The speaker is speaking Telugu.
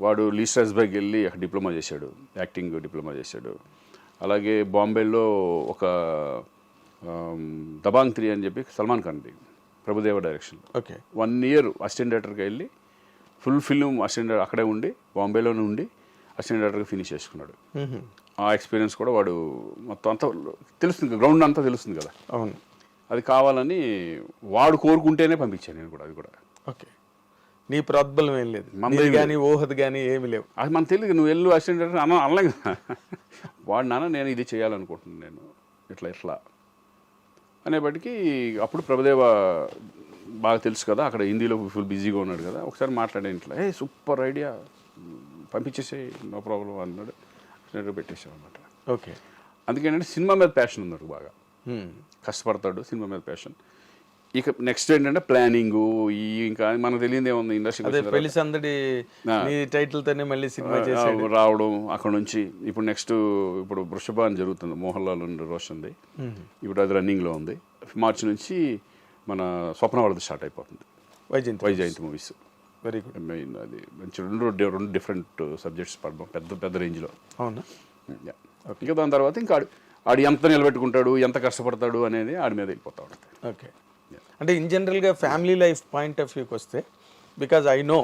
వాడు లీ స్ట్రాస్బర్గ్ వెళ్ళి అక్కడ డిప్లొమా చేశాడు, యాక్టింగ్ డిప్లొమా చేశాడు. అలాగే బాంబేలో ఒక దబాంగ్ 3 అని చెప్పి సల్మాన్ ఖాన్ది, Prabhudeva direction. Okay. 1 year assistant డైరెక్టర్గా వెళ్ళి ఫుల్ ఫిల్మ్ అసిస్టెంట్ అక్కడే ఉండి బాంబేలోనే ఉండి అసిస్టెంట్ డైరెక్టర్గా ఫినిష్ చేసుకున్నాడు. ఆ ఎక్స్పీరియన్స్ కూడా వాడు మొత్తం అంతా తెలుస్తుంది, గ్రౌండ్ అంతా తెలుస్తుంది కదా. అవును. అది కావాలని వాడు కోరుకుంటేనే పంపించాను నేను కూడా. అది కూడా ఓకే. నీ ప్రోద్బలం ఏం లేదు, మనది కానీ ఊహది కానీ ఏమి లేవు. అది మనకు తెలియదు. నువ్వు వెళ్ళు అసిస్టెంట్ డైరెక్టర్ అనలే కదా. వాడు నాన్న నేను ఇది చేయాలనుకుంటున్నాను, నేను ఇట్లా అనేప్పటికీ అప్పుడు ప్రభుదేవ బాగా తెలుసు కదా, అక్కడ హిందీలో ఫుల్ బిజీగా ఉన్నాడు కదా. ఒకసారి మాట్లాడే ఇంట్లో సూపర్ ఐడియా పంపించేసే, నో ప్రాబ్లం అన్నాడు. పెట్టేసాం అనమాట. ఓకే. అందుకేంటంటే సినిమా మీద ప్యాషన్ ఉన్నాడు, బాగా కష్టపడతాడు, సినిమా మీద ప్యాషన్. ఇక నెక్స్ట్ ఏంటంటే ప్లానింగ్, ఈ ఇంకా మనకు తెలియదు ఏముంది ఇండస్ట్రీ పెళ్లి సందడి టైటిల్ తోనే మళ్ళీ సినిమా చేసి రావడం. అక్కడ నుంచి ఇప్పుడు వృషభ అని జరుగుతుంది, మోహన్ లాల్ రోషన్ది. ఇప్పుడు అది రన్నింగ్లో ఉంది. మార్చి నుంచి మన స్వప్న వాళ్ళది స్టార్ట్ అయిపోతుంది, Vyjayanthi movies. Very good. Main అది మంచి రెండు డిఫరెంట్ సబ్జెక్ట్స్ పడడం పెద్ద రేంజ్లో. అవునా? ఇంకా దాని తర్వాత ఇంకా ఆడు ఎంత నిలబెట్టుకుంటాడు, ఎంత కష్టపడతాడు అనేది ఆడి మీద వెళ్ళిపోతా ఉంటుంది. ఓకే. అంటే ఇన్ జనరల్గా ఫ్యామిలీ లైఫ్ పాయింట్ ఆఫ్ వ్యూకి వస్తే, బికాజ్ ఐ నో